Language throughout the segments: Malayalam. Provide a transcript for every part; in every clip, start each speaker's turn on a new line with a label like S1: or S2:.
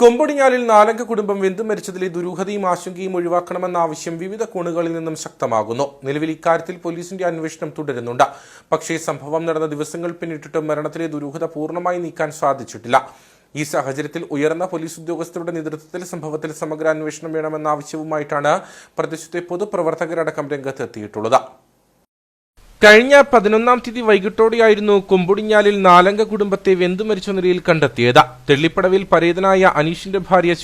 S1: കൊമ്പടിഞ്ഞാലിൽ 4 അംഗ കുടുംബം വെന്തു മരിച്ചതിലെ ദുരൂഹതയും ആശങ്കയും ഒഴിവാക്കണമെന്ന ആവശ്യം വിവിധ കോണുകളിൽ നിന്നും ശക്തമാകുന്നു. നിലവിൽ ഇക്കാര്യത്തിൽ പോലീസിന്റെ അന്വേഷണം തുടരുന്നുണ്ട്. പക്ഷേ സംഭവം നടന്ന ദിവസങ്ങൾ പിന്നിട്ടിട്ടും മരണത്തിലെ ദുരൂഹത പൂർണ്ണമായി നീക്കാൻ സാധിച്ചിട്ടില്ല. ഈ സാഹചര്യത്തിൽ ഉയർന്ന പോലീസ് ഉദ്യോഗസ്ഥരുടെ നേതൃത്വത്തിൽ സംഭവത്തിൽ സമഗ്ര അന്വേഷണം വേണമെന്ന ആവശ്യവുമായിട്ടാണ് പ്രദേശത്തെ പൊതുപ്രവർത്തകരടക്കം രംഗത്തെത്തിയിട്ടുള്ളത്. കഴിഞ്ഞ 11-ാം തീയതി വൈകിട്ടോടെയായിരുന്നു കൊമ്പുടിഞ്ഞാലിൽ 4 അംഗ കുടുംബത്തെ വെന്തുമരിച്ച നിലയിൽ കണ്ടെത്തിയത്. തെള്ളിപ്പടവിൽ പരേതനായ അനീഷിന്റെ ഭാര്യ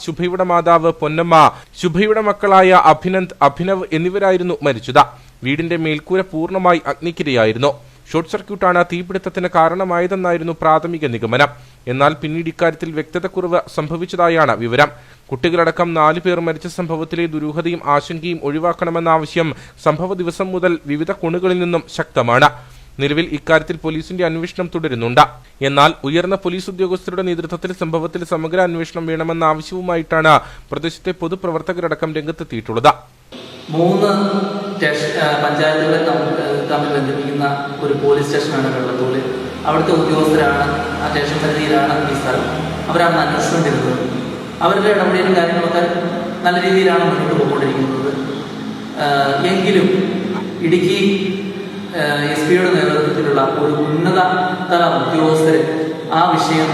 S1: ശുഭയുടെ മാതാവ് പൊന്നമ്മ, ശുഭയുടെ മക്കളായ അഭിനന്ദ്, അഭിനവ് എന്നിവരായിരുന്നു മരിച്ചത്. വീടിന്റെ മേൽക്കൂര പൂർണ്ണമായി അഗ്നിക്കിരയായിരുന്നു. ഷോർട്ട് സർക്യൂട്ടാണ് തീപിടുത്തത്തിന് കാരണമായതെന്നായിരുന്നു പ്രാഥമിക നിഗമനം. എന്നാൽ പിന്നീട് ഇക്കാര്യത്തിൽ വ്യക്തതക്കുറവ് സംഭവിച്ചതായാണ് വിവരം. കുട്ടികളടക്കം 4 പേർ മരിച്ച സംഭവത്തിലെ ദുരൂഹതയും ആശങ്കയും ഒഴിവാക്കണമെന്ന ആവശ്യം സംഭവ ദിവസം മുതൽ വിവിധ കോണുകളിൽ നിന്നും ശക്തമാണ്. നിലവിൽ ഇക്കാര്യത്തിൽ പോലീസിന്റെ അന്വേഷണം തുടരുന്നുണ്ട്. എന്നാൽ ഉയർന്ന പോലീസ് ഉദ്യോഗസ്ഥരുടെ നേതൃത്വത്തിൽ സംഭവത്തിൽ സമഗ്ര അന്വേഷണം വേണമെന്ന ആവശ്യവുമായിട്ടാണ് പ്രദേശത്തെ പൊതുപ്രവർത്തകരടക്കം രംഗത്തെത്തിയിട്ടുള്ളത്.
S2: 3 പഞ്ചായത്തുകളെ തമ്മിൽ ബന്ധിപ്പിക്കുന്ന ഒരു പോലീസ് സ്റ്റേഷനാണ് വെള്ളത്തൂര്. അവിടുത്തെ ഉദ്യോഗസ്ഥരാണ്, ആ സ്റ്റേഷൻ പരിധിയിലാണ് ഈ സ്ഥലം. അവരാണ് അന്വേഷണം ചെയ്തത്. അവരുടെ ഇടപെടലും കാര്യങ്ങളൊക്കെ നല്ല രീതിയിലാണ് മുന്നോട്ട് പോയിക്കൊണ്ടിരിക്കുന്നത്. എങ്കിലും ഇടുക്കി SP-യുടെ നേതൃത്വത്തിലുള്ള ഒരു ഉന്നത തല ഉദ്യോഗസ്ഥർ ആ വിഷയം,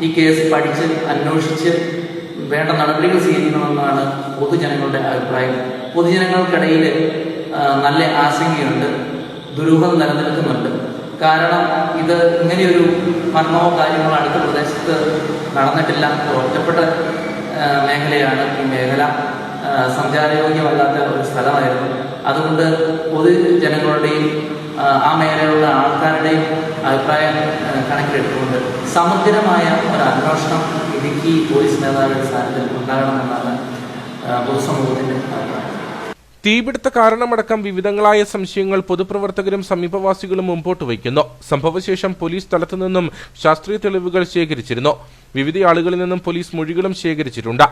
S2: ഈ കേസ് പഠിച്ച് അന്വേഷിച്ച് വേണ്ട നടപടികൾ സ്വീകരിക്കണമെന്നാണ് പൊതുജനങ്ങളുടെ അഭിപ്രായം. പൊതുജനങ്ങൾക്കിടയിൽ നല്ല ആശങ്കയുണ്ട്, ദുരൂഹത നിലനിൽക്കുന്നുണ്ട്. കാരണം ഇത് ഇങ്ങനെയൊരു മരണമോ കാര്യങ്ങളോ അടുത്ത പ്രദേശത്ത് നടന്നിട്ടില്ല. ഒറ്റപ്പെട്ട മേഖലയാണ് ഈ മേഖല. സഞ്ചാരയോഗ്യമല്ലാത്ത ഒരു സ്ഥലമായിരുന്നു. അതുകൊണ്ട് പൊതുജനങ്ങളുടെയും ആ മേഖലയിലുള്ള ആൾക്കാരുടെയും അഭിപ്രായം കണക്കിലെടുത്തുകൊണ്ട് സമഗ്രമായ ഒരു അന്വേഷണം ഇടുക്കി പോലീസ് മേധാവിയുടെ സ്ഥാനത്തിൽ ഉണ്ടാകണമെന്നാണ് പൊതുസമൂഹത്തിന്റെ അഭിപ്രായം.
S1: തീപിടുത്ത കാരണമടക്കം വിവിധങ്ങളായ സംശയങ്ങൾ പൊതുപ്രവർത്തകരും സമീപവാസികളും മുമ്പോട്ട് വയ്ക്കുന്നു. സംഭവശേഷം പോലീസ് സ്ഥലത്തു നിന്നും ശാസ്ത്രീയ തെളിവുകൾ ശേഖരിച്ചിരുന്നു. വിവിധ ആളുകളിൽ നിന്നും പോലീസ് മൊഴികളും ശേഖരിച്ചിട്ടുണ്ട്.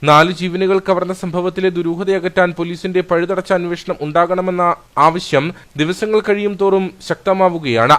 S1: 4 ജീവനുകൾ കവർന്ന സംഭവത്തിലെ ദുരൂഹതയകറ്റാൻ പോലീസിന്റെ പഴുതടച്ച അന്വേഷണം ഉണ്ടാകണമെന്ന ആവശ്യം ദിവസങ്ങൾ കഴിയും തോറും ശക്തമാവുകയാണ്.